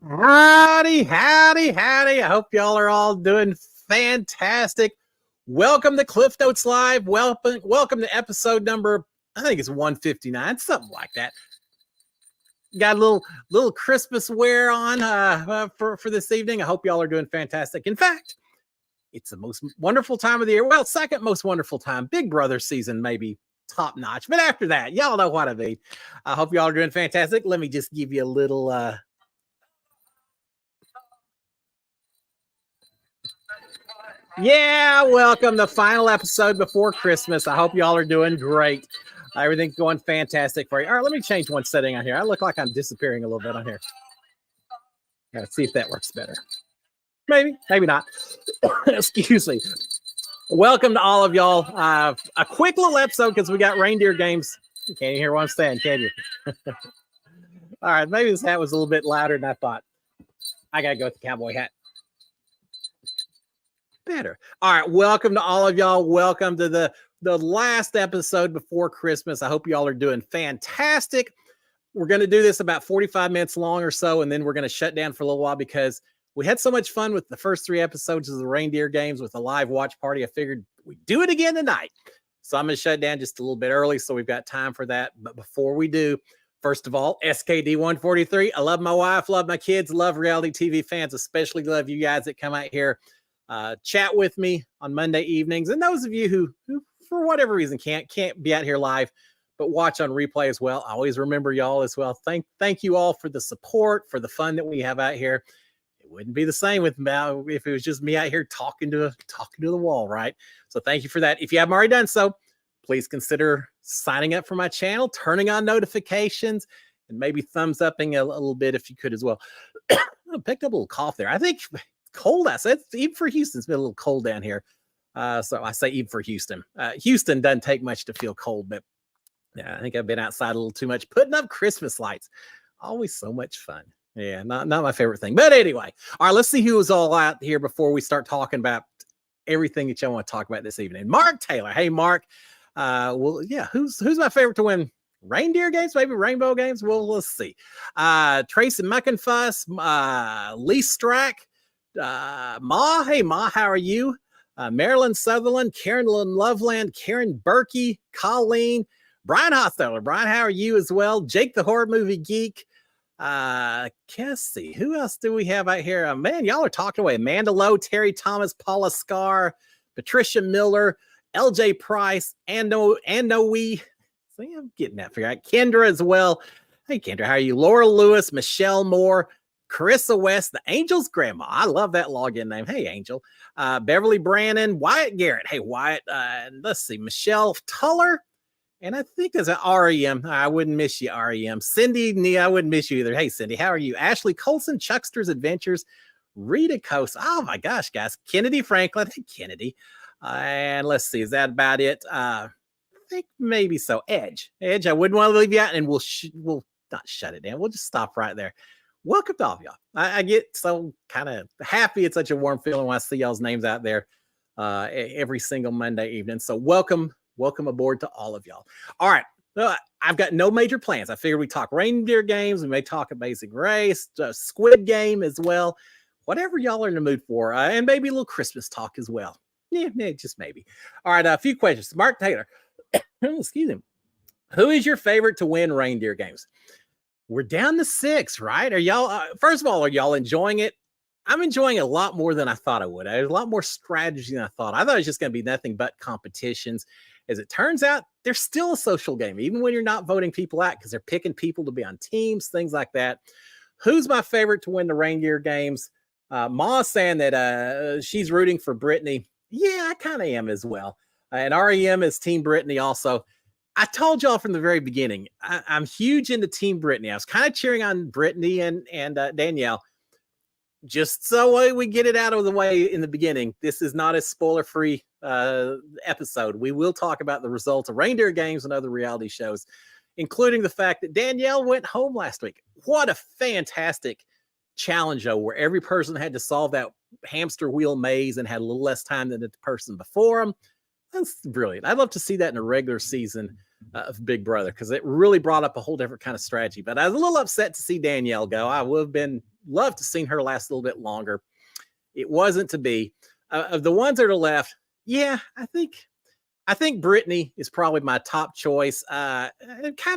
Howdy, howdy, howdy. I hope y'all are all doing fantastic. Welcome to Cliff Notes Live. Welcome to episode number, I think it's 159, something like that. Got a little Christmas wear on for this evening. I hope y'all are doing fantastic. In fact, it's the most wonderful time of the year. Well, second most wonderful time. Big Brother season, maybe top notch. But after that, y'all know what I mean. I hope y'all are doing fantastic. Let me just give you a little Yeah, welcome. The final episode before Christmas. I hope y'all are doing great. Everything's going fantastic for you. All right, let me change one setting on here. I look like I'm disappearing a little bit on here. Let's see if that works better. Maybe, maybe not. Excuse me. Welcome to all of y'all. A quick little episode because we got Reindeer Games. You can't hear what I'm saying, can you? All right, maybe this hat was a little bit louder than I thought. I got to go with the cowboy hat. Better. All right, welcome to all of y'all. Welcome to the last episode before Christmas. I hope y'all are doing fantastic. We're going to do this about 45 minutes long or so, and then we're going to shut down for a little while because we had so much fun with the first 3 episodes of the Reindeer Games with a live watch party. I figured we'd do it again tonight. So I'm going to shut down just a little bit early so we've got time for that. But before we do, first of all, SKD 143. I love my wife, love my kids, love reality TV fans, especially love you guys that come out here chat with me on Monday evenings. And those of you who for whatever reason can't be out here live, but watch on replay as well. I always remember y'all as well. Thank you all for the support, for the fun that we have out here. It wouldn't be the same with if it was just me out here talking to the wall, right? So thank you for that. If you haven't already done so, please consider signing up for my channel, turning on notifications, and maybe thumbs upping a little bit if you could as well. I picked up a little cough there. I think cold outside. Even for Houston, it's been a little cold down here. So I say even for Houston. Houston doesn't take much to feel cold, but yeah, I think I've been outside a little too much, putting up Christmas lights. Always so much fun. Yeah, not my favorite thing. But anyway, all right, let's see who is all out here before we start talking about everything that y'all want to talk about this evening. Mark Taylor. Hey, Mark. Well, yeah, who's my favorite to win? Reindeer Games, maybe Rainbow Games? Well, let's see. Tracy Muckenfuss, Lee Strack, Ma. Hey, Ma, how are you? Marilyn Sutherland, Karen Loveland, Karen Berkey, Colleen, Brian Hostetler. Brian, how are you as well? Jake the Horror Movie Geek. Cassie. Who else do we have out here? Man, y'all are talking away. Amanda Lowe, Terry Thomas, Paula Scar, Patricia Miller, LJ Price, and Noe. See, I'm getting that figured out. Kendra as well. Hey, Kendra, how are you? Laura Lewis, Michelle Moore, Carissa West, the Angel's grandma. I love that login name. Hey, Angel. Beverly Brannon, Wyatt Garrett. Hey, Wyatt. Let's see. Michelle Tuller. And I think there's an REM. I wouldn't miss you, REM. Cindy, I wouldn't miss you either. Hey, Cindy, how are you? Ashley Colson, Chuckster's Adventures, Rita Coast. Oh, my gosh, guys. Kennedy Franklin. Hey, Kennedy. And let's see. Is that about it? I think maybe so. Edge, I wouldn't want to leave you out, and we'll not shut it down. We'll just stop right there. Welcome to all of y'all. I get so kind of happy. It's such a warm feeling when I see y'all's names out there every single Monday evening. So welcome aboard to all of y'all. All right. I've got no major plans. I figured we talk Reindeer Games. We may talk Amazing Race, Squid Game as well. Whatever y'all are in the mood for. And maybe a little Christmas talk as well. Yeah, just maybe. All right. A few questions. Mark Taylor. Excuse him. Who is your favorite to win Reindeer Games? We're down to 6, right? Are y'all, first of all, are y'all enjoying it? I'm enjoying it a lot more than I thought I would. There's a lot more strategy than I thought. I thought it was just going to be nothing but competitions. As it turns out, there's still a social game, even when you're not voting people out, because they're picking people to be on teams, things like that. Who's my favorite to win the Reindeer Games? Ma's saying that she's rooting for Brittany. Yeah, I kind of am as well. And REM is Team Brittany also. I told y'all from the very beginning, I'm huge into Team Brittany. I was kind of cheering on Brittany and Danielle. Just so we get it out of the way in the beginning, this is not a spoiler-free episode. We will talk about the results of Reindeer Games and other reality shows, including the fact that Danielle went home last week. What a fantastic challenge, though, where every person had to solve that hamster wheel maze and had a little less time than the person before them. That's brilliant. I'd love to see that in a regular season of Big Brother, because it really brought up a whole different kind of strategy. But I was a little upset to see Danielle go. I would have been loved to seen her last a little bit longer. It wasn't to be. Of the ones that are left, yeah, I think Brittany is probably my top choice. Kind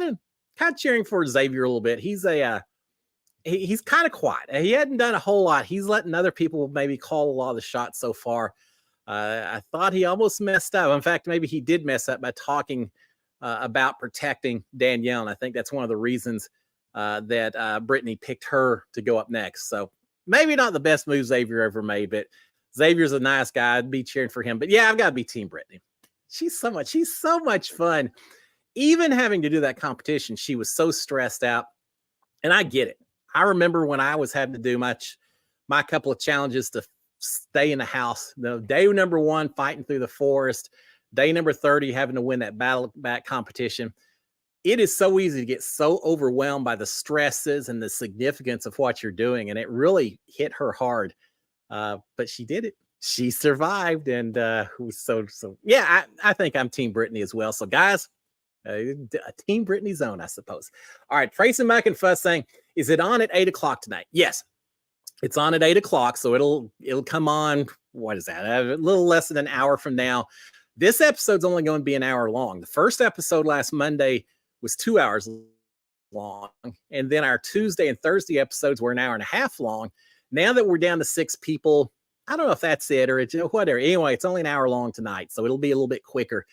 of cheering for Xavier a little bit. He's he's kind of quiet. He hadn't done a whole lot. He's letting other people maybe call a lot of the shots so far. I thought he almost messed up. In fact, maybe he did mess up by talking about protecting Danielle. And I think that's one of the reasons that Brittany picked her to go up next. So maybe not the best move Xavier ever made, but Xavier's a nice guy. I'd be cheering for him. But yeah, I've got to be Team Brittany. She's so much fun. Even having to do that competition, she was so stressed out. And I get it. I remember when I was having to do my couple of challenges to stay in the house. The day number 1, fighting through the forest. Day number 30, having to win that battle back competition. It is so easy to get so overwhelmed by the stresses and the significance of what you're doing. And it really hit her hard. But she did it. She survived. And so yeah, I think I'm Team Brittany as well. So guys, a Team Brittany zone, I suppose. All right, Tracy Muck and Fuss saying, is it on at 8 o'clock tonight? Yes, it's on at 8 o'clock. So it'll come on. What is that? A little less than an hour from now. This episode's only going to be an hour long. The first episode last Monday was 2 hours long. And then our Tuesday and Thursday episodes were an hour and a half long. Now that we're down to 6 people, I don't know if that's it or whatever. Anyway, it's only an hour long tonight. So it'll be a little bit quicker.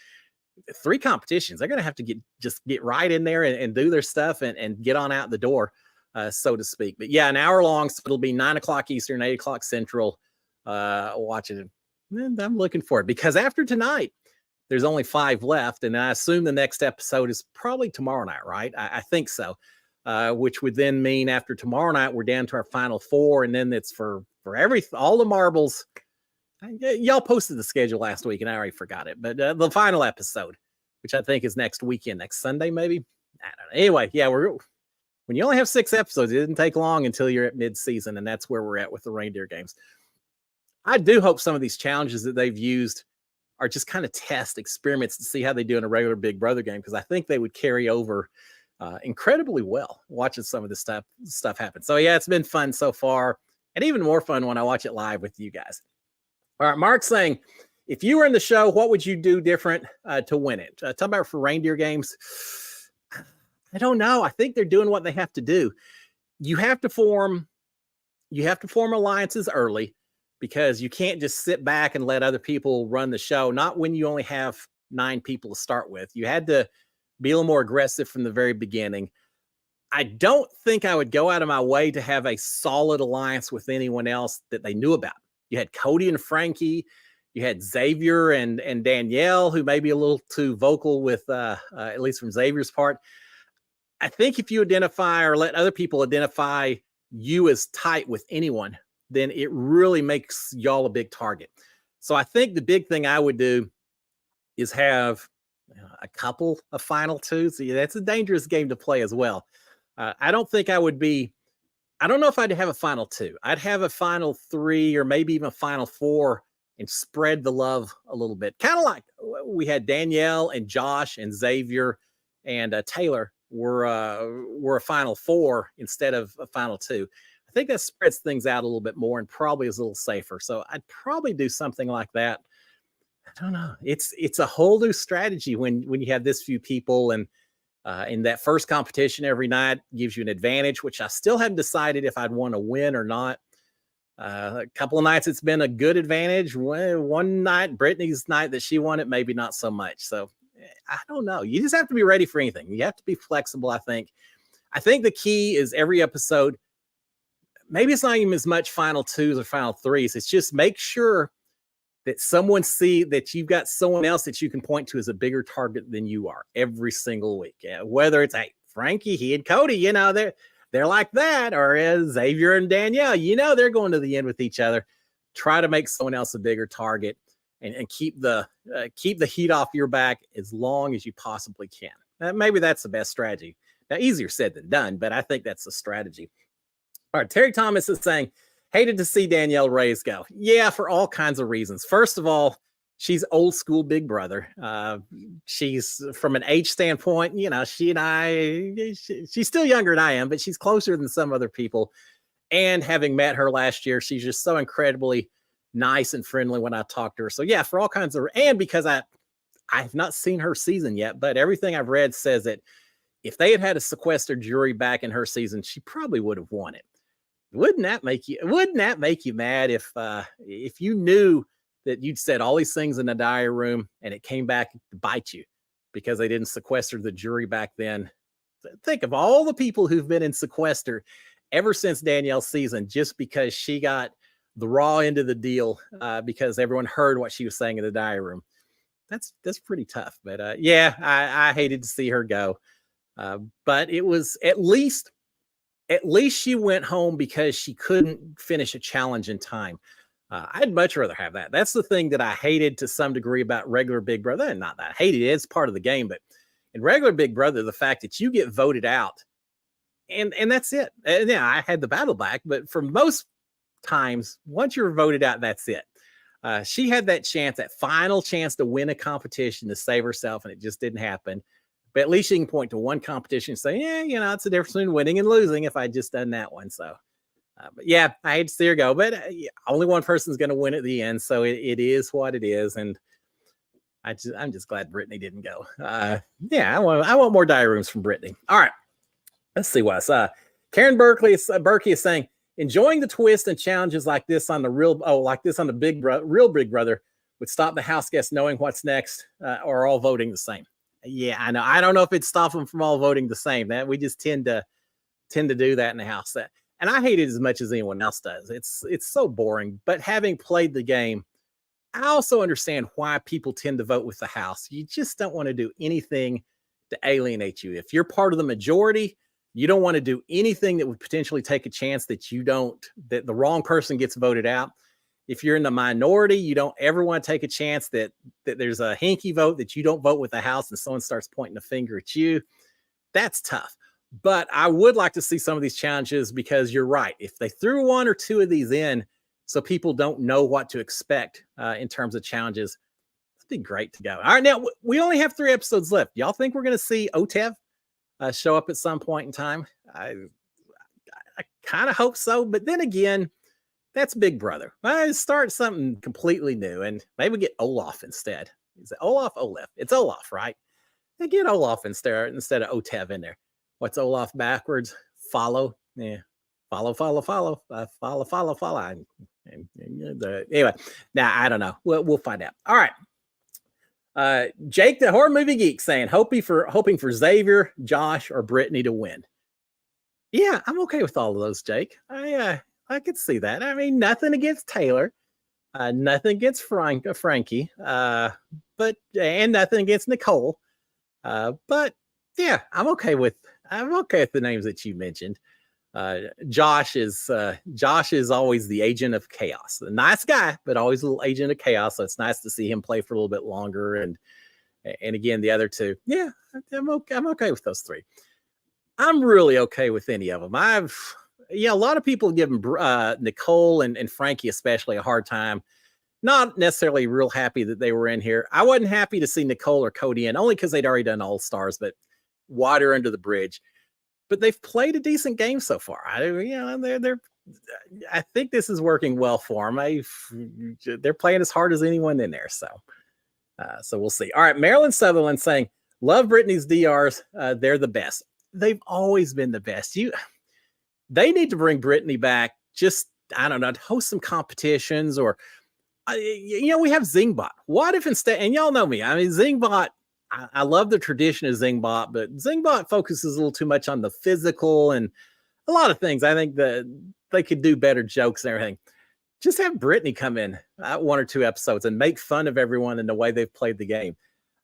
3 competitions. They're going to have to get right in there and do their stuff and get on out the door, so to speak. But yeah, an hour long. So it'll be 9 o'clock Eastern, 8 o'clock Central. Watching it. And I'm looking for it because after tonight, there's only 5 left. And I assume the next episode is probably tomorrow night, right? I think so. Which would then mean after tomorrow night, we're down to our final 4. And then it's for all the marbles. Y'all posted the schedule last week and I already forgot it. But the final episode, which I think is next weekend, next Sunday, maybe. I don't know. Anyway, yeah, when you only have 6 episodes, it didn't take long until you're at mid-season. And that's where we're at with the Reindeer Games. I do hope some of these challenges that they've used are just kind of test experiments to see how they do in a regular Big Brother game, because I think they would carry over incredibly well watching some of this stuff happen. So yeah, it's been fun so far, and even more fun when I watch it live with you guys. All right, Mark's saying, if you were in the show, what would you do different to win it? Talking about for Reindeer Games, I don't know. I think they're doing what they have to do. You have to form alliances early, because you can't just sit back and let other people run the show. Not when you only have 9 people to start with. You had to be a little more aggressive from the very beginning. I don't think I would go out of my way to have a solid alliance with anyone else that they knew about. You had Cody and Frankie. You had Xavier and Danielle, who may be a little too vocal with, at least from Xavier's part. I think if you identify or let other people identify you as tight with anyone, then it really makes y'all a big target. So I think the big thing I would do is have a couple of final 2s. So that's a dangerous game to play as well. I don't think I would be, I don't know if I'd have a final 2. I'd have a final 3 or maybe even a final 4 and spread the love a little bit. Kind of like we had Danielle and Josh and Xavier and Taylor were a final 4 instead of a final 2. I think that spreads things out a little bit more and probably is a little safer. So I'd probably do something like that. I don't know. It's a whole new strategy when you have this few people, and in that first competition every night gives you an advantage, which I still haven't decided if I'd want to win or not. A couple of nights it's been a good advantage. One night, Brittany's night that she won it, maybe not so much. So I don't know. You just have to be ready for anything. You have to be flexible, I think. I think the key is every episode, maybe it's not even as much final 2s or final 3s. It's just make sure that someone see that you've got someone else that you can point to as a bigger target than you are every single week. Yeah, whether it's, hey, Frankie, he and Cody, they're like that, or Xavier and Danielle, they're going to the end with each other. Try to make someone else a bigger target and keep the heat off your back as long as you possibly can. Maybe that's the best strategy. Now, easier said than done, but I think that's the strategy. All right, Terry Thomas is saying, hated to see Danielle Reyes go. Yeah, for all kinds of reasons. First of all, she's old school Big Brother. She's, from an age standpoint, she and I, she's still younger than I am, but she's closer than some other people. And having met her last year, she's just so incredibly nice and friendly when I talk to her. So yeah, for all kinds of, and because I've not seen her season yet, but everything I've read says that if they had a sequestered jury back in her season, she probably would have won it. Wouldn't that make you mad if you knew that you'd said all these things in the diary room and it came back to bite you because they didn't sequester the jury back then? Think of all the people who've been in sequester ever since Danielle's season, just because she got the raw end of the deal because everyone heard what she was saying in the diary room. That's pretty tough. But yeah, I hated to see her go. But it was at least she went home because she couldn't finish a challenge in time. I'd much rather have that. That's the thing that I hated to some degree about regular Big Brother. And not that I hated it, it's part of the game, but in regular Big Brother, the fact that you get voted out and that's it. And yeah, I had the battle back, but for most times, once you're voted out, that's it. She had that chance, that final chance to win a competition to save herself, and it just didn't happen. But at least she can point to one competition and say, yeah, it's the difference between winning and losing if I just done that one. So, but yeah, I hate to see her go, but only one person's going to win at the end. So it is what it is. And I'm just glad Brittany didn't go. Yeah, I want more diary rooms from Brittany. All right, let's see what I Karen Berkey is saying, enjoying the twist and challenges like this on the real Big Brother would stop the house guests knowing what's next or all voting the same. Yeah, I know. I don't know if it'd stop them from all voting the same. That we just tend to do that in the house. And I hate it as much as anyone else does. It's so boring. But having played the game, I also understand why people tend to vote with the house. You just don't want to do anything to alienate you. If you're part of the majority, you don't want to do anything that would potentially take a chance that that the wrong person gets voted out. If you're in the minority, you don't ever want to take a chance that there's a hinky vote, that you don't vote with the house and someone starts pointing a finger at you. That's tough. But I would like to see some of these challenges because you're right. If they threw one or two of these in so people don't know what to expect in terms of challenges, it'd be great to go. All right, now we only have 3 episodes left. Y'all think we're going to see Otev show up at some point in time? I kind of hope so. But then again, that's Big Brother. Start something completely new and maybe get Olaf instead. Is it Olaf? Olaf. It's Olaf, right? They get Olaf instead of Otev in there. What's Olaf backwards? Follow. Yeah. Follow. Follow. Anyway, now I don't know. We'll find out. All right. Jake, the horror movie geek, saying hoping for Xavier, Josh, or Brittany to win. Yeah, I'm okay with all of those, Jake. I could see that. I mean, nothing against Taylor, nothing against Frankie, but nothing against Nicole. But yeah, I'm okay with the names that you mentioned. Josh is always the agent of chaos. A nice guy, but always a little agent of chaos. So it's nice to see him play for a little bit longer. And again, the other two, yeah, I'm okay with those 3. I'm really okay with any of them. A lot of people give Nicole and Frankie especially a hard time. Not necessarily real happy that they were in here. I wasn't happy to see Nicole or Cody in, only because they'd already done All Stars, but water under the bridge. But they've played a decent game so far. I think this is working well for them. They're playing as hard as anyone in there. So we'll see. All right, Marilyn Sutherland saying, love Brittany's DRs. They're the best. They've always been the best. They need to bring Brittany back. Just, I don't know, to host some competitions or, we have Zingbot. What if instead, and y'all know me, I mean, Zingbot, I love the tradition of Zingbot, but Zingbot focuses a little too much on the physical and a lot of things. I think that they could do better jokes and everything. Just have Brittany come in 1 or 2 episodes and make fun of everyone in the way they've played the game.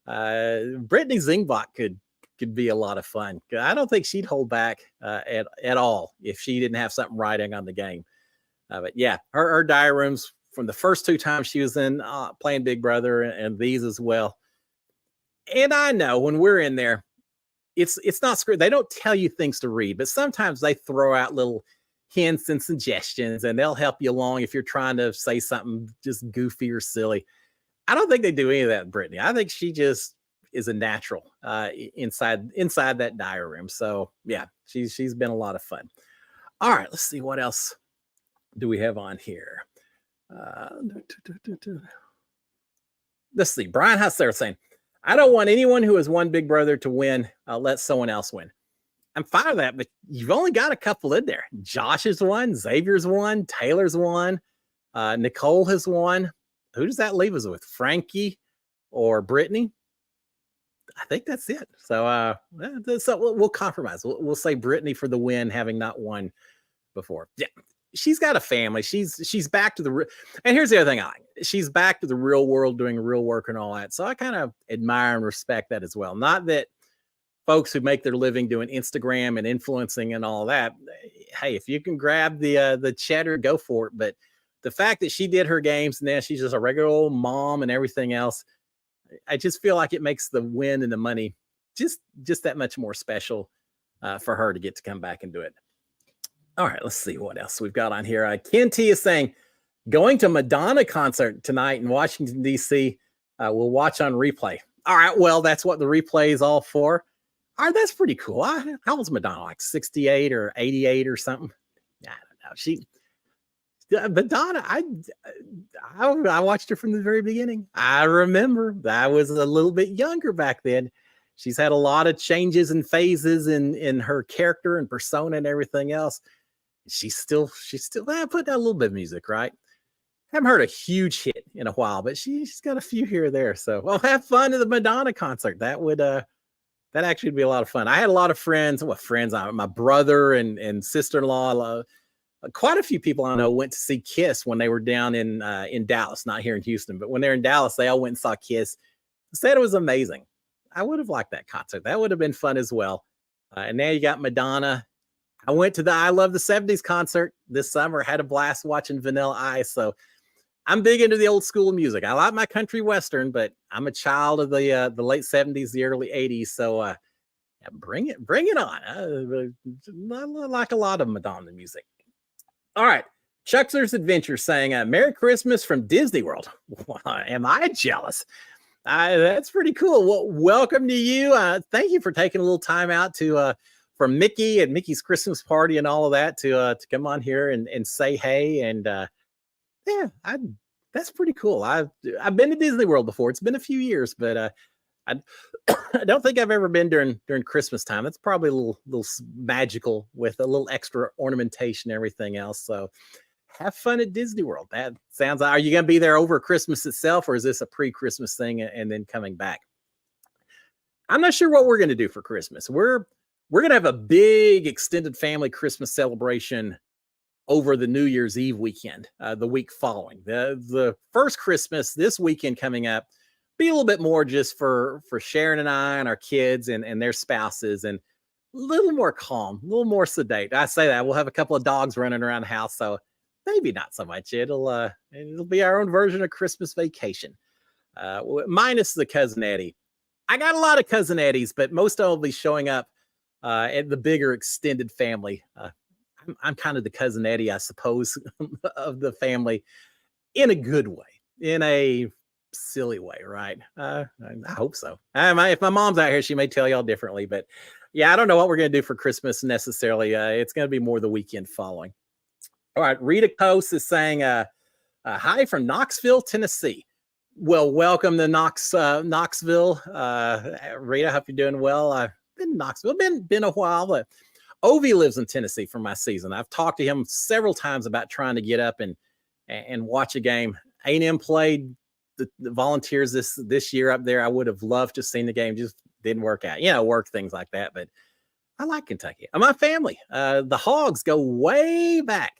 Brittany Zingbot could be a lot of fun. I don't think she'd hold back at all if she didn't have something writing on the game. But yeah, her diary rooms from the first 2 times she was in playing Big Brother and these as well. And I know when we're in there, it's not scripted. They don't tell you things to read, but sometimes they throw out little hints and suggestions, and they'll help you along if you're trying to say something just goofy or silly. I don't think they do any of that in Brittany. I think she just is a natural inside that diary room. So yeah, she's been a lot of fun. All right, let's see what else do we have on here. Let's see. Brian Hussler saying, I don't want anyone who has won Big Brother to win. Let someone else win. I'm fine with that, but you've only got a couple in there. Josh has won, Xavier's won, Taylor's won, Nicole has won. Who does that leave us with? Frankie or Brittany? I think that's it. So, we'll compromise. We'll say Brittany for the win, having not won before. Yeah, she's got a family. She's back to the and here's the other thing I like. She's back to the real world, doing real work and all that. So I kind of admire and respect that as well. Not that folks who make their living doing Instagram and influencing and all that, hey, if you can grab the cheddar, go for it. But the fact that she did her games and then she's just a regular old mom and everything else, I just feel like it makes the win and the money just that much more special for her to get to come back and do it. All right, let's see what else we've got on here. Ken T is saying, going to Madonna concert tonight in Washington, D.C. We'll watch on replay. All right, well, that's what the replay is all for. All right, that's pretty cool. How old's Madonna? Like 68 or 88 or something? I don't know. Madonna, I watched her from the very beginning. I remember I was a little bit younger back then. She's had a lot of changes and phases in her character and persona and everything else. She's still put down a little bit of music, right? Haven't heard a huge hit in a while, but she's got a few here or there. So, well, have fun at the Madonna concert. That would that actually would be a lot of fun. I had a lot of friends. My brother and sister-in-law. Quite a few people I know went to see Kiss when they were down in Dallas, not here in Houston, but when they're in Dallas, they all went and saw Kiss. Said it was amazing. I would have liked that concert. That would have been fun as well. And now you got Madonna. I went to the I Love the 70s concert this summer, had a blast watching Vanilla Ice. So I'm big into the old school music. I like my country western, but I'm a child of the late 70s, the early 80s. So yeah, bring it on. I like a lot of Madonna music. All right. Chuckster's Adventure saying, Merry Christmas from Disney World. Am I jealous? That's pretty cool. Well, welcome to you. Thank you for taking a little time out from Mickey and Mickey's Christmas party and all of that to come on here and say hey. And yeah, that's pretty cool. I've been to Disney World before. It's been a few years, but I don't think I've ever been during Christmas time. It's probably a little magical with a little extra ornamentation and everything else. So have fun at Disney World. That sounds like, are you going to be there over Christmas itself, or is this a pre-Christmas thing and then coming back? I'm not sure what we're going to do for Christmas. We're going to have a big extended family Christmas celebration over the New Year's Eve weekend, the week following. The first Christmas this weekend coming up, be a little bit more just for Sharon and I and our kids and their spouses, and a little more calm, a little more sedate. I say that we'll have a couple of dogs running around the house, so maybe not so much. It'll be our own version of Christmas vacation, minus the cousin Eddie. I got a lot of cousin Eddies, but most of them will be showing up at the bigger extended family. I'm kind of the cousin Eddie, I suppose, of the family, in a good way, in a silly way, right? I hope so. If my mom's out here, she may tell y'all differently, but yeah, I don't know what we're going to do for Christmas necessarily. It's going to be more the weekend following. All right, Rita Coase is saying, hi from Knoxville, Tennessee. Well, welcome to Knoxville. Rita, hope you're doing well. I've been in Knoxville, been a while, but Ovi lives in Tennessee for my season. I've talked to him several times about trying to get up and watch a game. A&M played the Volunteers this year up there. I would have loved to seen the game, just didn't work out. Work, things like that. But I like Kentucky. My family, the Hogs go way back.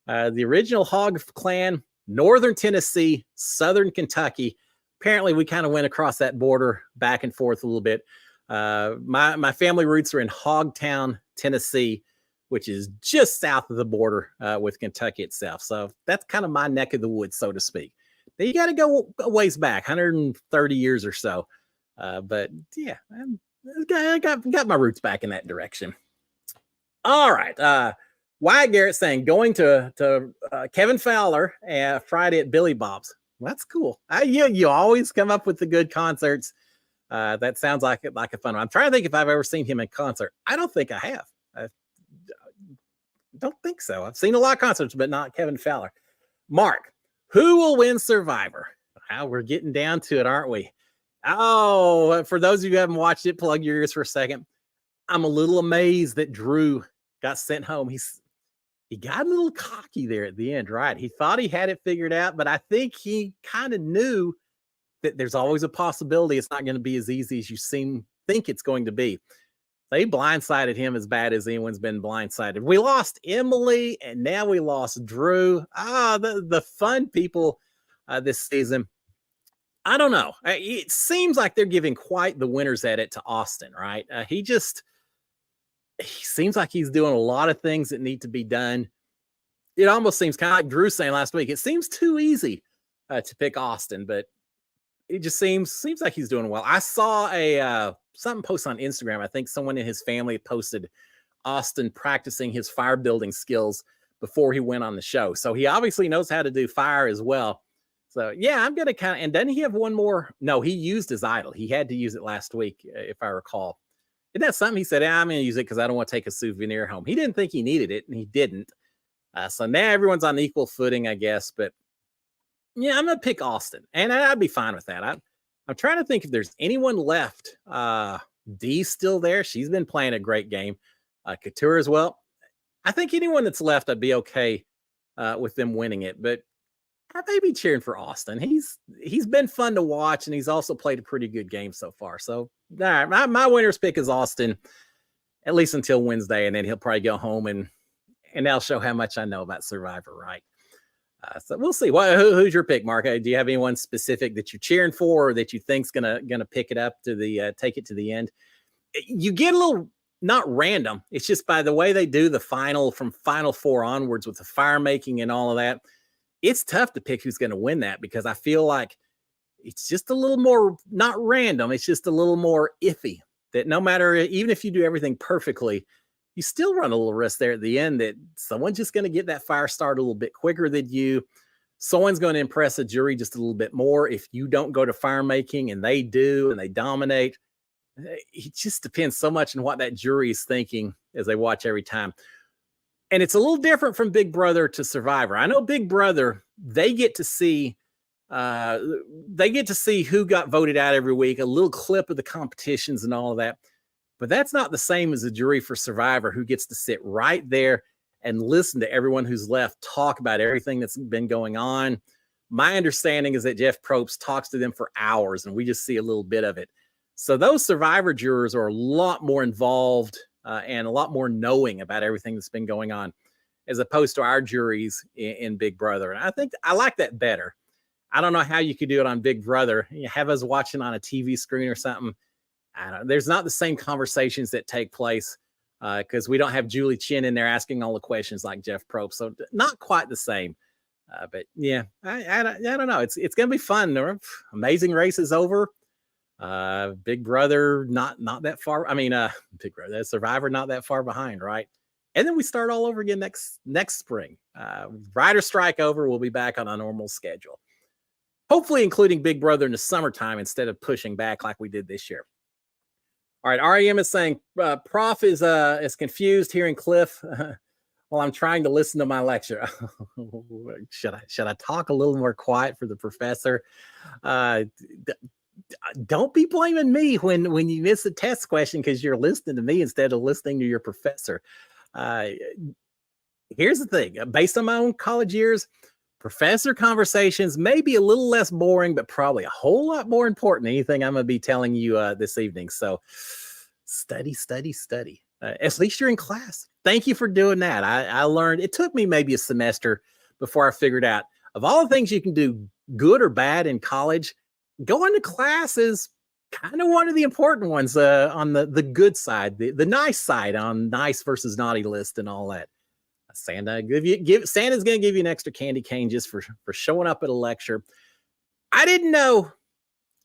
The original Hog clan, Northern Tennessee, Southern Kentucky. Apparently, we kind of went across that border back and forth a little bit. My family roots are in Hogtown, Tennessee, which is just south of the border with Kentucky itself. So that's kind of my neck of the woods, so to speak. Now you got to go a ways back, 130 years or so. But yeah, I got my roots back in that direction. All right. Wyatt Garrett saying, going to Kevin Fowler Friday at Billy Bob's. Well, that's cool. You always come up with the good concerts. That sounds like a fun one. I'm trying to think if I've ever seen him in concert. I don't think I have. don't think so. I've seen a lot of concerts, but not Kevin Fowler. Mark, who will win Survivor? Wow, we're getting down to it, aren't we? Oh, for those of you who haven't watched it, plug your ears for a second. I'm a little amazed that Drew got sent home. He got a little cocky there at the end, right? He thought he had it figured out, but I think he kind of knew that there's always a possibility it's not going to be as easy as you think it's going to be. They blindsided him as bad as anyone's been blindsided. We lost Emily, and now we lost Drew. The fun people this season. I don't know. It seems like they're giving quite the winners at it to Austin, right? He seems like he's doing a lot of things that need to be done. It almost seems kind of like Drew saying last week. It seems too easy to pick Austin, but it just seems like he's doing well. I saw a something post on Instagram. I think someone in his family posted Austin practicing his fire building skills before he went on the show. So he obviously knows how to do fire as well. So yeah, I'm gonna and doesn't he have one more? No, he used his idol. He had to use it last week, if I recall. Isn't that something? He said, I'm gonna use it because I don't want to take a souvenir home. He didn't think he needed it, and he didn't. So now everyone's on equal footing, I guess. But yeah, I'm gonna pick Austin, and I'd be fine with that. I'm trying to think if there's anyone left. Dee's still there. She's been playing a great game. Couture as well. I think anyone that's left, I'd be okay with them winning it. But I may be cheering for Austin. He's been fun to watch, and he's also played a pretty good game so far. So, all right, my winner's pick is Austin, at least until Wednesday, and then he'll probably go home and that'll show how much I know about Survivor, right? So we'll see. Who's your pick, Mark? Do you have anyone specific that you're cheering for, or that you think's gonna pick it up to the take it to the end? You get a little not random. It's just by the way they do the final from Final Four onwards with the fire making and all of that. It's tough to pick who's going to win that, because I feel like it's just a little more not random. It's just a little more iffy, that no matter, even if you do everything perfectly, you still run a little risk there at the end that someone's just going to get that fire started a little bit quicker than you. Someone's going to impress a jury just a little bit more if you don't go to fire making and they do and they dominate. It just depends so much on what that jury is thinking as they watch every time. And it's a little different from Big Brother to Survivor. I know Big Brother, they get to see who got voted out every week, a little clip of the competitions and all of that. But that's not the same as a jury for Survivor, who gets to sit right there and listen to everyone who's left talk about everything that's been going on. My understanding is that Jeff Probst talks to them for hours, and we just see a little bit of it. So those Survivor jurors are a lot more involved and a lot more knowing about everything that's been going on, as opposed to our juries in Big Brother. And I think I like that better. I don't know how you could do it on Big Brother. You have us watching on a TV screen or something. There's not the same conversations that take place because we don't have Julie Chen in there asking all the questions like Jeff Probst. So not quite the same. But yeah, I don't know. It's going to be fun. Amazing Race is over. Big Brother not that far. I mean, Big Brother, Survivor not that far behind, right? And then we start all over again next spring. Rider strike over. We'll be back on a normal schedule, hopefully including Big Brother in the summertime instead of pushing back like we did this year. All right, REM is saying Prof is confused hearing Cliff while I'm trying to listen to my lecture. Should I talk a little more quiet for the professor? Don't be blaming me when you miss a test question because you're listening to me instead of listening to your professor. Here's the thing. Based on my own college years, professor conversations may be a little less boring, but probably a whole lot more important than anything I'm going to be telling you this evening. So study. At least you're in class. Thank you for doing that. I learned, it took me maybe a semester before I figured out, of all the things you can do good or bad in college, going to class is kind of one of the important ones on the good side, the nice side on nice versus naughty list and all that. Santa's going to give you an extra candy cane just for showing up at a lecture. I didn't know.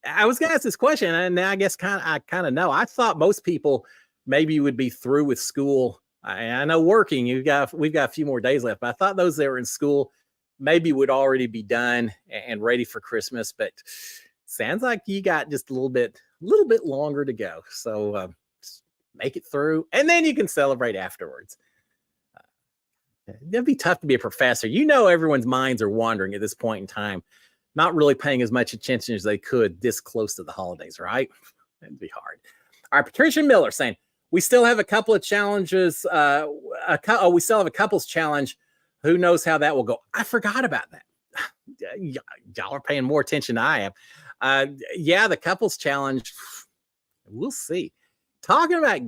I was going to ask this question, and now I guess I kind of know. I thought most people maybe would be through with school. I know working, we've got a few more days left, but I thought those that were in school maybe would already be done and ready for Christmas. But sounds like you got just a little bit longer to go. So make it through, and then you can celebrate afterwards. It'd be tough to be a professor. You know, everyone's minds are wandering at this point in time, not really paying as much attention as they could this close to the holidays, right? It'd be hard. All right, Patricia Miller saying, we still have a couple of challenges. We still have a couples challenge. Who knows how that will go? I forgot about that. Y'all are paying more attention than I am. Yeah, the couples challenge. We'll see. Talking about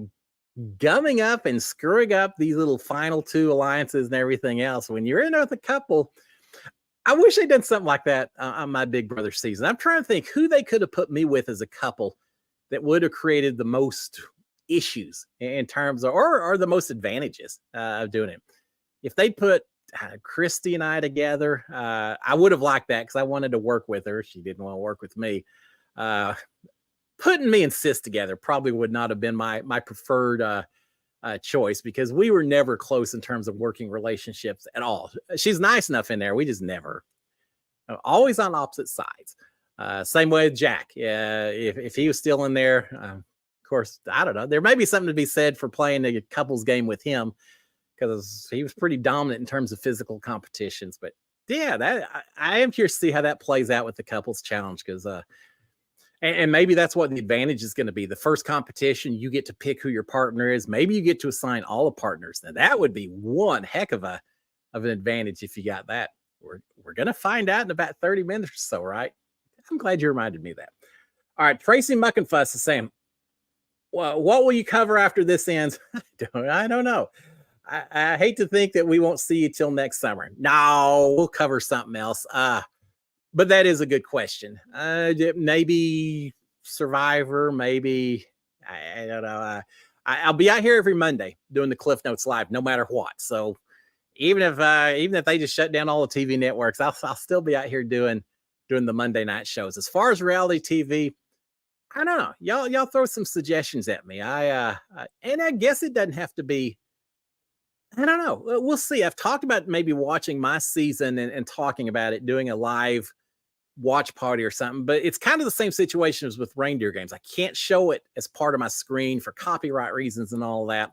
gumming up and screwing up these little final two alliances and everything else. When you're in with a couple, I wish they'd done something like that on my Big Brother season. I'm trying to think who they could have put me with as a couple that would have created the most issues in terms of, or the most advantages of doing it. If they put Christy and I together, I would have liked that because I wanted to work with her. She didn't want to work with me. Putting me and Sis together probably would not have been my preferred choice because we were never close in terms of working relationships at all. She's nice enough in there. We just never, always on opposite sides. Same way with Jack. If he was still in there, of course, I don't know. There may be something to be said for playing a couples game with him because he was pretty dominant in terms of physical competitions. But yeah, I am curious to see how that plays out with the couples challenge because and maybe that's what the advantage is going to be. The first competition, you get to pick who your partner is. Maybe you get to assign all the partners. Now that would be one heck of an advantage if you got that. We're going to find out in about 30 minutes or so, right? I'm glad you reminded me of that. All right, Tracy Muckenfuss is saying, well, what will you cover after this ends? I don't know. I hate to think that we won't see you till next summer. No, we'll cover something else. But that is a good question. Maybe Survivor, maybe, I don't know. I'll be out here every Monday doing the Cliff Notes Live, no matter what. So even if they just shut down all the TV networks, I'll still be out here doing the Monday night shows. As far as reality TV, I don't know. Y'all throw some suggestions at me. And I guess it doesn't have to be. I don't know. We'll see. I've talked about maybe watching my season and talking about it, doing a live watch party or something, but it's kind of the same situation as with Reindeer Games. I can't show it as part of my screen for copyright reasons and all that.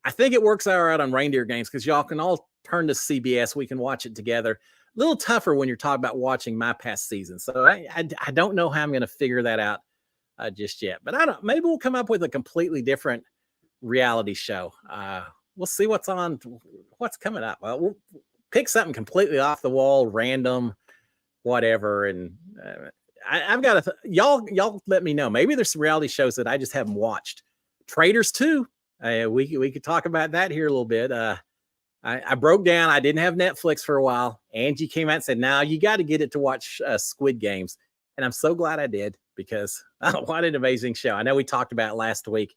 I think it works all right on Reindeer Games because y'all can all turn to CBS. We can watch it together. A little tougher when you're talking about watching my past season. So I don't know how I'm going to figure that out just yet, but maybe we'll come up with a completely different reality show. We'll see what's coming up. Well, we'll pick something completely off the wall, random, whatever. And I've got y'all let me know. Maybe there's some reality shows that I just haven't watched. Traitors 2. We could talk about that here a little bit. I broke down. I didn't have Netflix for a while. Angie came out and said, "Now you got to get it to watch Squid Games." And I'm so glad I did because what an amazing show. I know we talked about it last week.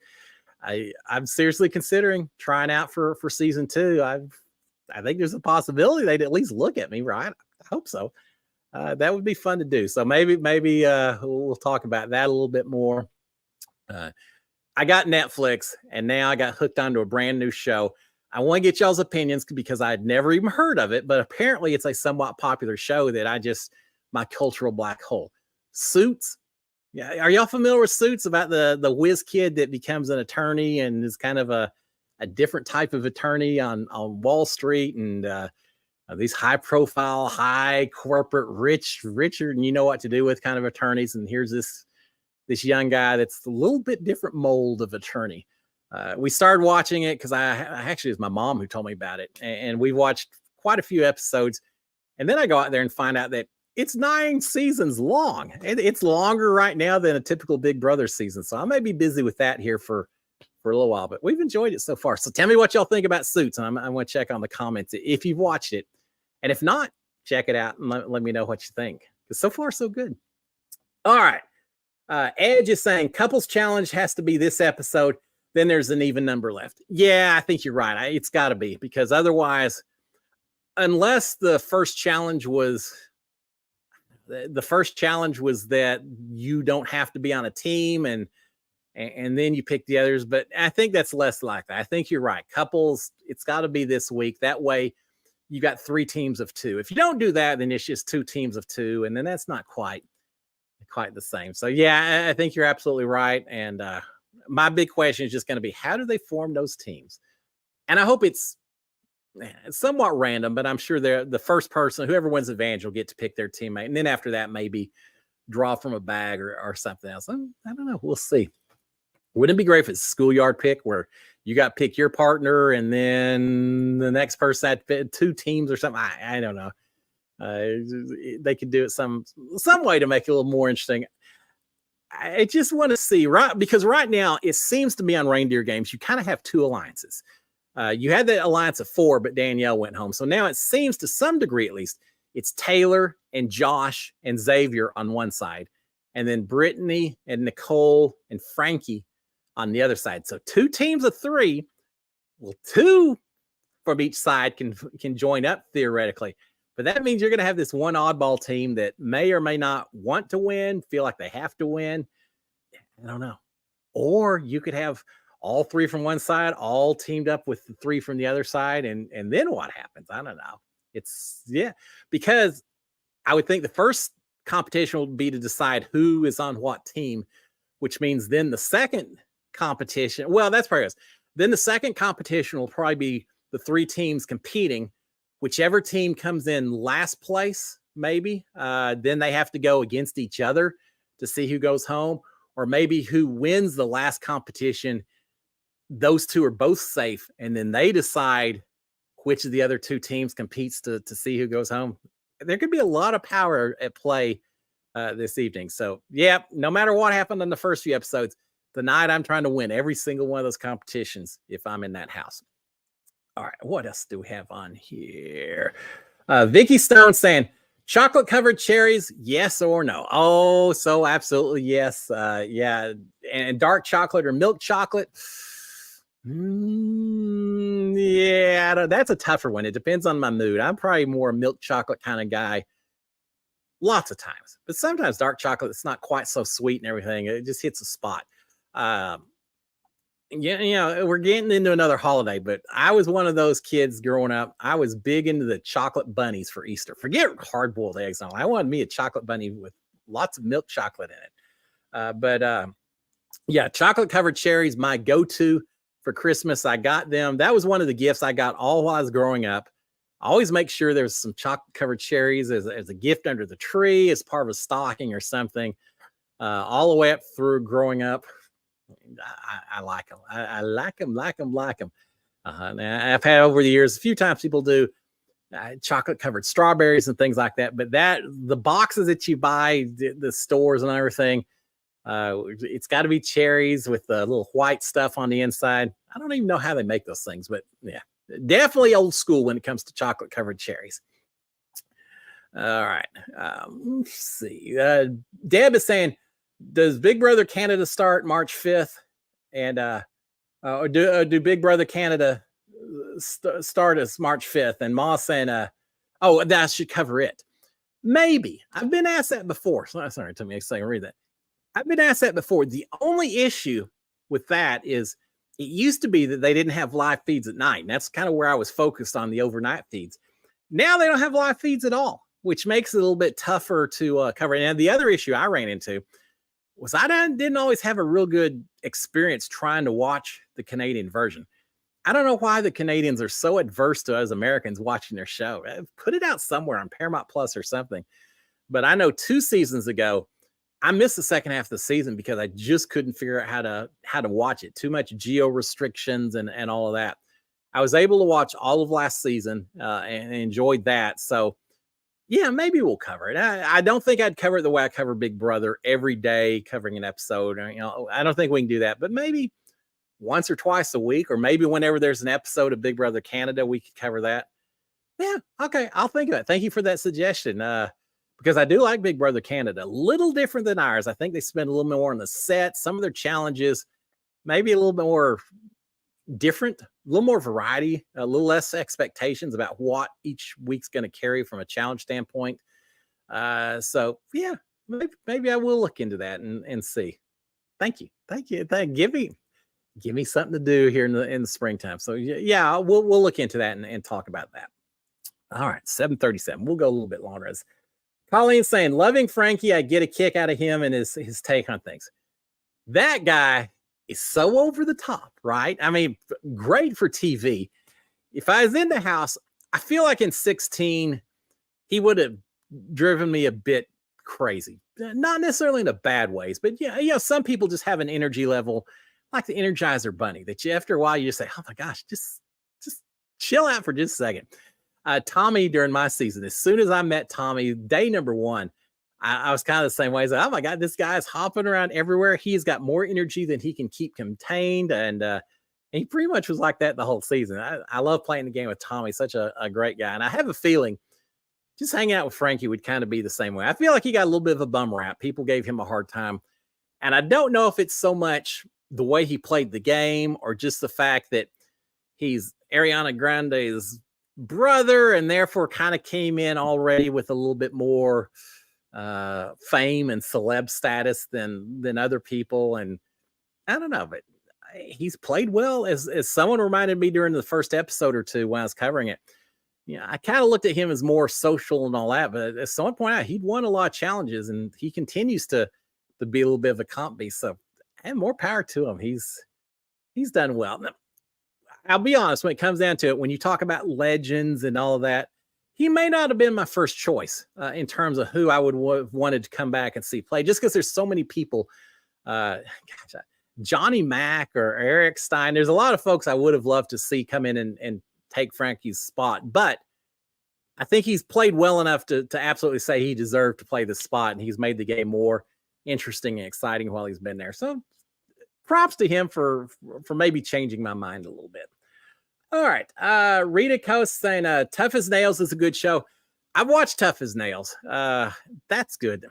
I'm seriously considering trying out for season 2. I think there's a possibility they'd at least look at me, right? I hope so. That would be fun to do. So maybe we'll talk about that a little bit more. I got Netflix and now I got hooked onto a brand new show. I want to get y'all's opinions because I'd never even heard of it, but apparently it's a somewhat popular show that my cultural black hole. Suits. Yeah, are y'all familiar with Suits, about the whiz kid that becomes an attorney and is kind of a different type of attorney on Wall Street and these high profile, high corporate, richer than you know what to do with kind of attorneys. And here's this young guy that's a little bit different mold of attorney. We started watching it because I actually, it was my mom who told me about it, and we watched quite a few episodes. And then I go out there and find out that it's 9 seasons long. It's longer right now than a typical Big Brother season. So I may be busy with that here for a little while, but we've enjoyed it so far. So tell me what y'all think about Suits. And I want to check on the comments if you've watched it. And if not, check it out and let me know what you think. Because so far, so good. All right. Edge is saying couples challenge has to be this episode. Then there's an even number left. Yeah, I think you're right. It's got to be, because otherwise, unless the first challenge was that you don't have to be on a team and then you pick the others. But I think that's less likely. I think you're right. Couples, it's got to be this week. That way you got 3 teams of 2. If you don't do that, then it's just 2 teams of 2. And then that's not quite the same. So yeah, I think you're absolutely right. And my big question is just going to be, how do they form those teams? And I hope it's It's somewhat random, but I'm sure they're the first person, whoever wins advantage, will get to pick their teammate. And then after that, maybe draw from a bag or something else. I don't know. We'll see. Wouldn't it be great if it's a schoolyard pick where you got to pick your partner and then the next person had to pick 2 teams or something? I don't know. They could do it some way to make it a little more interesting. I just want to see, right? Because right now it seems to be on Reindeer Games, you kind of have 2 alliances. You had the alliance of 4, but Danielle went home. So now it seems, to some degree at least, it's Taylor and Josh and Xavier on one side, and then Brittany and Nicole and Frankie on the other side. So 2 teams of 3. Well, 2 from each side can join up theoretically. But that means you're going to have this one oddball team that may or may not want to win, feel like they have to win. I don't know. Or you could have all 3 from one side, all teamed up with the 3 from the other side. And then what happens? I don't know. Because I would think the first competition would be to decide who is on what team, which means then the second competition, well, that's probably us. Then the second competition will probably be the 3 teams competing. Whichever team comes in last place, maybe, then they have to go against each other to see who goes home, or maybe who wins the last competition. Those 2 are both safe, and then they decide which of the other 2 teams competes to see who goes home. There could be a lot of power at play this evening. So, yeah, no matter what happened in the first few episodes, tonight I'm trying to win every single one of those competitions if I'm in that house. All right, what else do we have on here? Vicky Stone saying, chocolate covered cherries, yes or no? Oh, so absolutely yes. Yeah, and dark chocolate or milk chocolate. Yeah, that's a tougher one. It depends on my mood. I'm probably more a milk chocolate kind of guy lots of times, but sometimes dark chocolate, it's not quite so sweet and everything. It just hits a spot. Yeah, we're getting into another holiday, but I was one of those kids growing up. I was big into the chocolate bunnies for Easter. Forget hard-boiled eggs. I wanted me a chocolate bunny with lots of milk chocolate in it. Yeah, chocolate-covered cherries, my go-to for Christmas. I got them. That was one of the gifts I got all while I was growing up. I always make sure there's some chocolate-covered cherries as a gift under the tree, as part of a stocking or something, all the way up through growing up. I like them. I like them. Now, I've had over the years, a few times people do chocolate covered strawberries and things like that. But the boxes that you buy, the stores and everything, it's got to be cherries with the little white stuff on the inside. I don't even know how they make those things, but yeah, definitely old school when it comes to chocolate covered cherries. All right. Let's see. Deb is saying, does Big Brother Canada start March 5th? And or do Big Brother Canada start as March 5th? And Ma's saying, oh, that should cover it. Maybe. I've been asked that before. Sorry, it took me a second to read that. I've been asked that before. The only issue with that is it used to be that they didn't have live feeds at night. And that's kind of where I was focused on, the overnight feeds. Now they don't have live feeds at all, which makes it a little bit tougher to cover. And the other issue I ran into was I didn't always have a real good experience trying to watch the Canadian version. I don't know why the Canadians are so adverse to us Americans watching their show. Put it out somewhere on Paramount Plus or something. But I know 2 seasons ago, I missed the second half of the season because I just couldn't figure out how to watch it. Too much geo restrictions and all of that. I was able to watch all of last season and enjoyed that. So yeah, maybe we'll cover it. I don't think I'd cover it the way I cover Big Brother every day, covering an episode. I don't think we can do that, but maybe once or twice a week, or maybe whenever there's an episode of Big Brother Canada, we could cover that. Yeah, okay, I'll think of it. Thank you for that suggestion. Because I do like Big Brother Canada, a little different than ours. I think they spend a little more on the set. Some of their challenges, maybe a little bit more different, a little more variety, a little less expectations about what each week's going to carry from a challenge standpoint. So yeah, maybe I will look into that and see. Thank you. Give me something to do here in the springtime. So yeah, we'll look into that and talk about that. All right, 7:37. We'll go a little bit longer. As Colleen's saying, loving Frankie, I get a kick out of him and his take on things. That guy is so over the top, right? I mean, great for TV. if I was in the house, I feel like in 16, he would have driven me a bit crazy. Not necessarily in a bad ways, but yeah, some people just have an energy level like the Energizer Bunny that you, after a while, you just say, oh my gosh, just chill out for just a second. Tommy, during my season, as soon as I met Tommy, day number one, I was kind of the same way. I was like, oh my God, this guy's hopping around everywhere. He's got more energy than he can keep contained. And he pretty much was like that the whole season. I love playing the game with Tommy, such a great guy. And I have a feeling just hanging out with Frankie would kind of be the same way. I feel like he got a little bit of a bum rap. People gave him a hard time. And I don't know if it's so much the way he played the game or just the fact that he's Ariana Grande's brother and therefore kind of came in already with a little bit more fame and celeb status than other people. And I don't know, but he's played well. As someone reminded me during the first episode or two when I was covering it, I kind of looked at him as more social and all that, but as someone pointed out, he'd won a lot of challenges and he continues to be a little bit of a comp beast. So, and more power to him. He's done well. Now, I'll be honest, when it comes down to it, when you talk about legends and all of that, he may not have been my first choice in terms of who I would have wanted to come back and see play, just because there's so many people. Johnny Mack or Eric Stein. There's a lot of folks I would have loved to see come in and take Frankie's spot, but I think he's played well enough to absolutely say he deserved to play the spot, and he's made the game more interesting and exciting while he's been there. So props to him for maybe changing my mind a little bit. All right. Rita Coast saying Tough as Nails is a good show. I've watched Tough as Nails. That's good.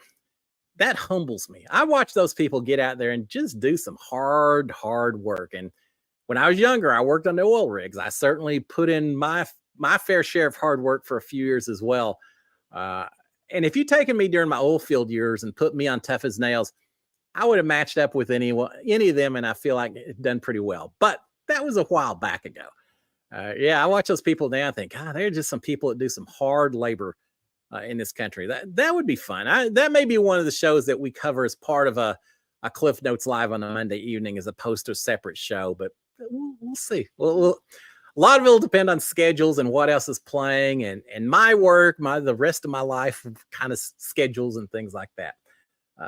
That humbles me. I watch those people get out there and just do some hard work. And when I was younger, I worked on the oil rigs. I certainly put in my fair share of hard work for a few years as well. And if you'd taken me during my oil field years and put me on Tough as Nails, I would have matched up with any of them, and I feel like it done pretty well. But that was a while back ago. I watch those people now and think, God, they're just some people that do some hard labor in this country. That would be fun. That may be one of the shows that we cover as part of a Cliff Notes Live on a Monday evening as opposed to a separate show. But we'll see. A lot of it will depend on schedules and what else is playing and my work, the rest of my life kind of schedules and things like that.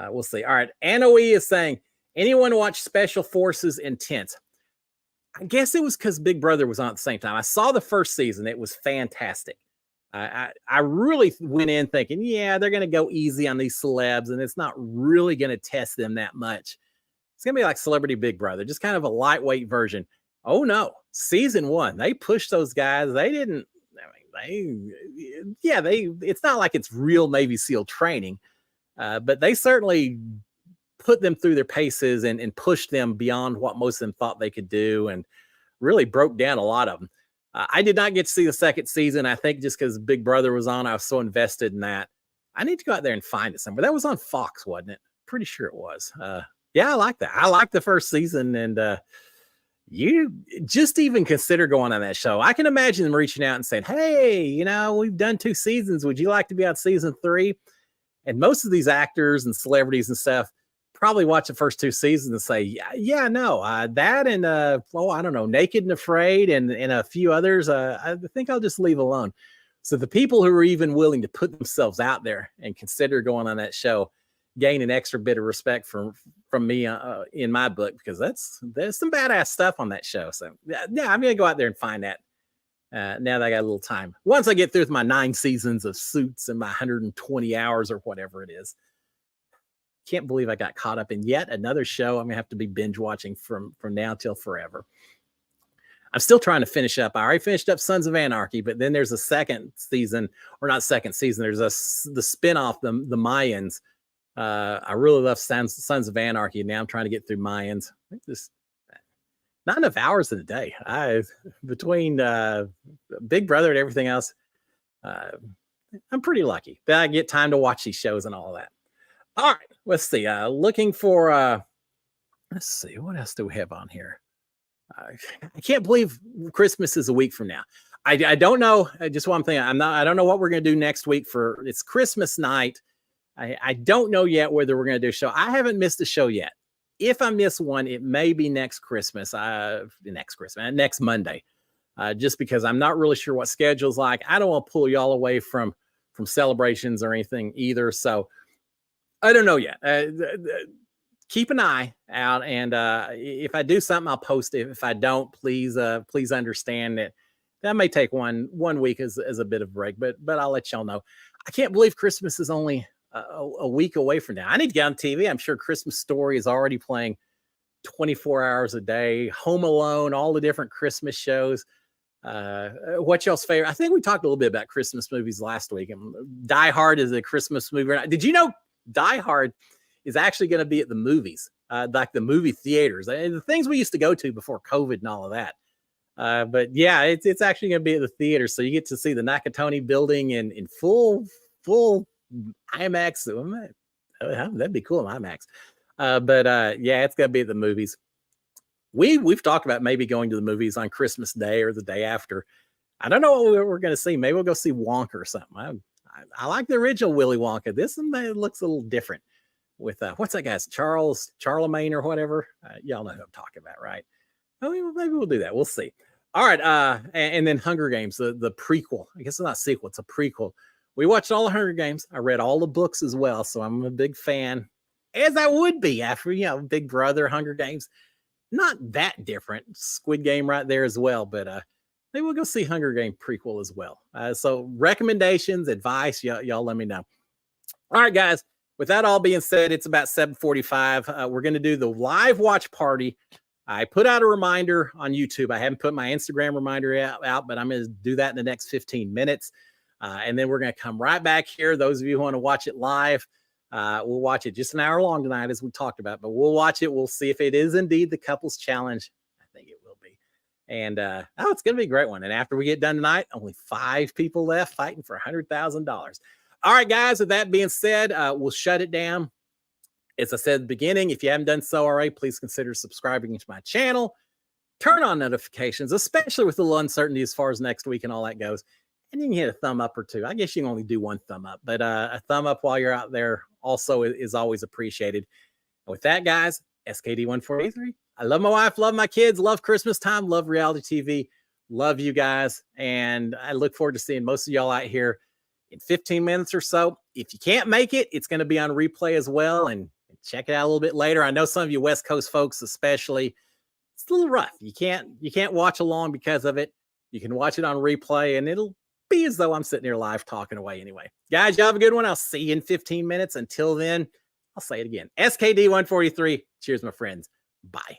We'll see. All right. Anna E is saying, anyone watch Special Forces Intense? I guess it was because Big Brother was on at the same time. I saw the first season. It was fantastic. I really went in thinking, they're going to go easy on these celebs, and it's not really going to test them that much. It's going to be like Celebrity Big Brother, just kind of a lightweight version. Oh, no. Season 1, they pushed those guys. They didn't. It's not like it's real Navy SEAL training, but they certainly put them through their paces and pushed them beyond what most of them thought they could do and really broke down a lot of them. I did not get to see the second season. I think just because Big Brother was on, I was so invested in that. I need to go out there and find it somewhere. That was on Fox, wasn't it? Pretty sure it was. I like that. I like the first season, and you just even consider going on that show. I can imagine them reaching out and saying, hey, we've done 2 seasons. Would you like to be on season 3? And most of these actors and celebrities and stuff probably watch the first 2 seasons and say, that and I don't know, Naked and Afraid and a few others. I think I'll just leave alone. So the people who are even willing to put themselves out there and consider going on that show gain an extra bit of respect from me in my book, because there's some badass stuff on that show. So I'm gonna go out there and find that. Now that I got a little time, once I get through with my 9 seasons of Suits and my 120 hours or whatever it is. Can't believe I got caught up in yet another show I'm gonna have to be binge watching from now till forever. I'm still trying to finish up. I already finished up Sons of Anarchy, but then there's a second season, or not second season. There's the spinoff, the Mayans. I really love Sons of Anarchy. Now I'm trying to get through Mayans. I think this not enough hours in a day. Between Big Brother and everything else, I'm pretty lucky that I get time to watch these shows and all of that. All right, let's see. Looking for let's see, what else do we have on here? I can't believe Christmas is a week from now. I don't know. Just one thing. I don't know what we're gonna do next week it's Christmas night. I don't know yet whether we're gonna do a show. I haven't missed a show yet. If I miss one, it may be next Christmas. Next Monday. just because I'm not really sure what schedule's like. I don't want to pull y'all away from celebrations or anything either. So I don't know yet. Keep an eye out, and if I do something, I'll post it. If I don't, please understand that may take one week as a bit of break, but I'll let y'all know. I can't believe Christmas is only a week away from now. I need to get on TV. I'm sure Christmas Story is already playing 24 hours a day. Home Alone, all the different Christmas shows. What y'all's favorite? I think we talked a little bit about Christmas movies last week. And Die Hard is a Christmas movie. Did you know Die Hard is actually going to be at the movies, like the movie theaters, the things we used to go to before COVID and all of that? But yeah, it's actually going to be at the theater, so you get to see the Nakatomi building in full IMAX. That'd be cool in IMAX. But yeah, it's going to be at the movies. We've talked about maybe going to the movies on Christmas Day or the day after. I don't know what we're going to see. Maybe we'll go see Wonka or something. I like the original Willy Wonka. This one looks a little different with what's that guy's Charlemagne or whatever. Y'all know who I'm talking about, right? Oh, maybe we'll do that. We'll see. All right. And then Hunger Games, the prequel. I guess it's not a sequel, it's a prequel. We watched all the Hunger Games. I read all the books as well. So I'm a big fan, as I would be after, Big Brother, Hunger Games. Not that different. Squid Game right there as well. But maybe we'll go see Hunger Game prequel as well. So recommendations, advice, y'all let me know. All right, guys. With that all being said, it's about 7:45. We're going to do the live watch party. I put out a reminder on YouTube. I haven't put my Instagram reminder out, but I'm going to do that in the next 15 minutes. And then we're going to come right back here. Those of you who want to watch it live, we'll watch it just an hour long tonight, as we talked about, but we'll watch it. We'll see if it is indeed the couples challenge. I think it will be. And it's going to be a great one. And after we get done tonight, only 5 people left fighting for $100,000. All right, guys, with that being said, we'll shut it down. As I said at the beginning, if you haven't done so already, please consider subscribing to my channel. Turn on notifications, especially with a little uncertainty as far as next week and all that goes. And you can hit a thumb up or two. I guess you can only do one thumb up, but a thumb up while you're out there also is always appreciated. And with that, guys, SKD143. I love my wife, love my kids, love Christmas time, love reality TV, love you guys. And I look forward to seeing most of y'all out here in 15 minutes or so. If you can't make it, it's going to be on replay as well. And check it out a little bit later. I know some of you West Coast folks, especially, it's a little rough. You can't watch along because of it. You can watch it on replay, and it'll be as though I'm sitting here live talking away anyway. Guys, y'all have a good one. I'll see you in 15 minutes. Until then, I'll say it again. SKD143. Cheers, my friends. Bye.